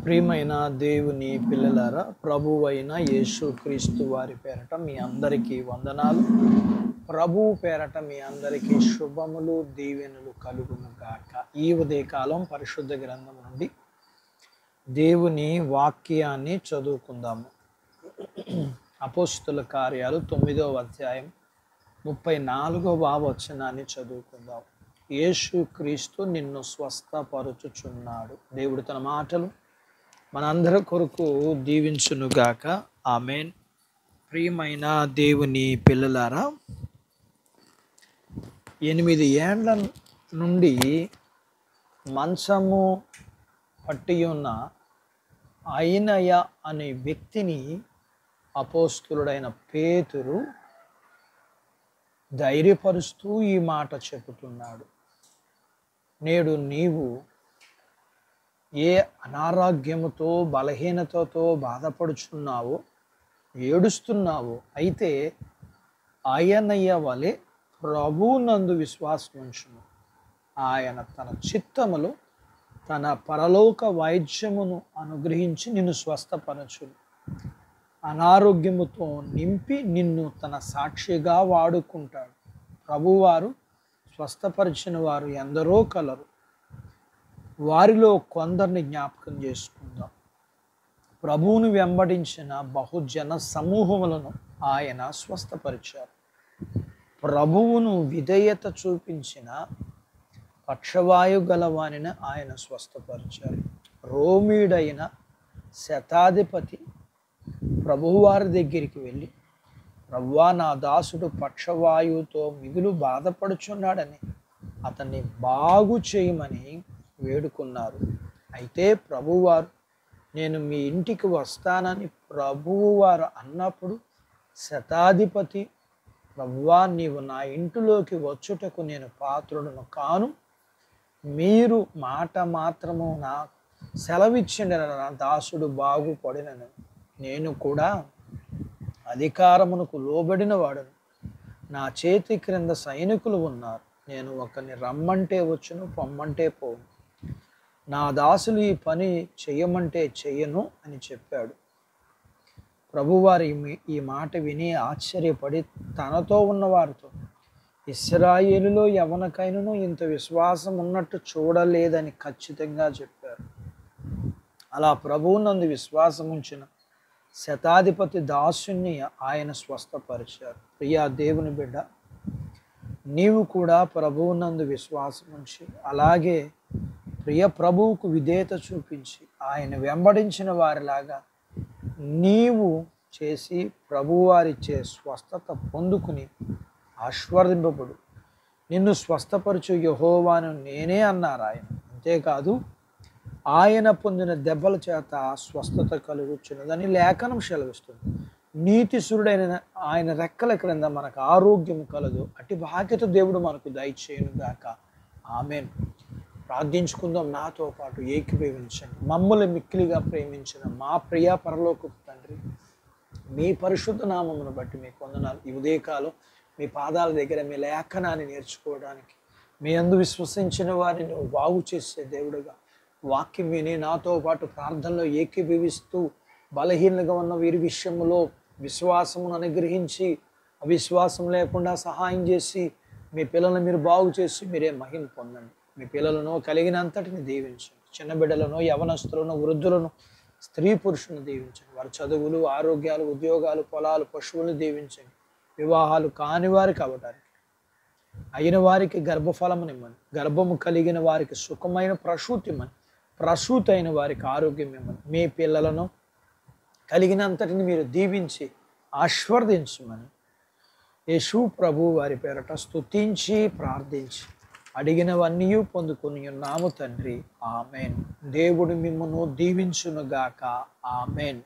ప్రియమైన దేవుని పిల్లలారా, ప్రభువైన యేసుక్రీస్తు వారి పేరట మీ అందరికీ వందనాలు. ప్రభువు పేరట మీ అందరికీ శుభములు, దీవెనలు కలుగును గాక. ఈ ఉదయకాలం పరిశుద్ధ గ్రంథం నుండి దేవుని వాక్యాన్ని చదువుకుందాము. అపోస్తుల కార్యాలు 9వ అధ్యాయం 34వ వచనాన్ని చదువుకుందాం. యేసుక్రీస్తు నిన్ను స్వస్థపరచుచున్నాడు. దేవుడు తన మాటలు మనందరి కొరకు దీవించునుగాక. ఆమేన్. ప్రియమైన దేవుని పిల్లలారా, 8 ఏండ్ల నుండి మంచము పట్టి ఉన్న ఐనయ అనే వ్యక్తిని అపోస్తులుడైన పేతురు ధైర్యపరుస్తూ ఈ మాట చెబుతున్నాడు. నేడు నీవు ఏ అనారోగ్యముతో, బలహీనతతో బాధపడుచున్నావో, ఏడుస్తున్నావో, అయితే ఆయనయ్య వలె ప్రభువునందు విశ్వాసం ఉంచుము. ఆయన తన చిత్తములో తన పరలోక వైద్యమును అనుగ్రహించి నిన్ను స్వస్థపరచును. అనారోగ్యముతో నింపి నిన్ను తన సాక్షిగా వాడుకుంటాడు. ప్రభువారు స్వస్థపరిచిన వారు ఎందరో కలరు. వారిలో కొందరిని జ్ఞాపకం చేసుకుందాం. ప్రభువును వెంబడించిన బహుజన సమూహములను ఆయన స్వస్థపరిచారు. ప్రభువును విధేయత చూపించిన పక్షవాయు గలవానిని ఆయన స్వస్థపరిచారు. రోమీడైన శతాధిపతి ప్రభువారి దగ్గరికి వెళ్ళి, ప్రభువా, నా దాసుడు పక్షవాయువుతో మిగులు బాధపడుచున్నాడని అతన్ని బాగు చేయమని వేడుకున్నారు. అయితే ప్రభువారు, నేను మీ ఇంటికి వస్తానని ప్రభువారు అన్నప్పుడు శతాధిపతి, ప్రభువా, నీవు నా ఇంటిలోకి వచ్చుటకు నేను పాత్రుడను కాను. మీరు మాట మాత్రము నా సెలవిచ్చిన నా దాసుడు బాగుపడినను. నేను కూడా అధికారమునకు లోబడిన వాడను. నా చేతి క్రింద సైనికులు ఉన్నారు. నేను ఒకరిని రమ్మంటే వచ్చును, పొమ్మంటే పోను. నా దాసులు ఈ పని చెయ్యమంటే చెయ్యను అని చెప్పాడు. ప్రభువారు ఈ మాట విని ఆశ్చర్యపడి తనతో ఉన్నవారితో, ఇశ్రాయేలులో ఎవరికైనాను ఇంత విశ్వాసం ఉన్నట్టు చూడలేదని ఖచ్చితంగా చెప్పారు. అలా ప్రభువునందు విశ్వాసం ఉంచిన శతాధిపతి దాసుని ఆయన స్వస్థపరిచారు. ప్రియా దేవుని బిడ్డ, నీవు కూడా ప్రభువునందు విశ్వాసం ఉంచి, అలాగే ప్రియ ప్రభువుకు విధేయత చూపించి ఆయన వెంబడించిన వారిలాగా నీవు చేసి ప్రభువారిచ్చే స్వస్థత పొందుకుని ఆశీర్వదింపబడు. నిన్ను స్వస్థపరచు యెహోవాను నేనే అన్నారు ఆయన. అంతేకాదు, ఆయన పొందిన దెబ్బల చేత స్వస్థత కలుగుచున్నదని లేఖనం సెలవిస్తుంది. నీతిశూరుడైన ఆయన రెక్కల క్రింద మనకు ఆరోగ్యం కలదు. అట్టి బాధ్యత దేవుడు మనకు దయచేయును గాక. ఆమేన్. ప్రార్థించుకుందాం. నాతో పాటు ఏకీభవించండి. మమ్మల్ని మిక్కిలిగా ప్రేమించిన మా ప్రియ పరలోకపు తండ్రి, మీ పరిశుద్ధ నామమును బట్టి మీకు వందనాలు. ఈ ఉదయకాలం మీ పాదాల దగ్గర మీ లేఖనాన్ని నేర్చుకోవడానికి, మీ అందు విశ్వసించిన వారిని నువ్వు బాగు చేసే దేవుడుగా, వాక్యం విని నాతో పాటు ప్రార్థనలో ఏకీభవిస్తూ బలహీనంగా ఉన్న వీరి విషయంలో విశ్వాసమును అనుగ్రహించి, అవిశ్వాసం లేకుండా సహాయం చేసి మీ పిల్లలను మీరు బాగు చేసి మీరే మహిమ పొందండి. మీ పిల్లలను కలిగినంతటిని దీవించండి. చిన్న బిడ్డలను, యవనస్తులను, వృద్ధులను, స్త్రీ పురుషులను దీవించండి. వారి చదువులు, ఆరోగ్యాలు, ఉద్యోగాలు, పొలాలు, పశువులను దీవించండి. వివాహాలు కాని వారికి అవ్వడానికి, అయిన వారికి గర్భఫలమునిమ్మని, గర్భము కలిగిన వారికి సుఖమైన ప్రసూతిమ్మని, ప్రసూతి అయిన వారికి ఆరోగ్యం ఇమ్మని, మీ పిల్లలను కలిగినంతటిని మీరు దీవించి ఆశీర్వదించమని యేసు ప్రభు వారి పేరట స్తుతించి ప్రార్థించి అడిగినవన్నీ పొందుకుని ఉన్నాము తండ్రి. ఆమెన్. దేవుడు మిమ్మును దీవించునుగాక. ఆమెన్.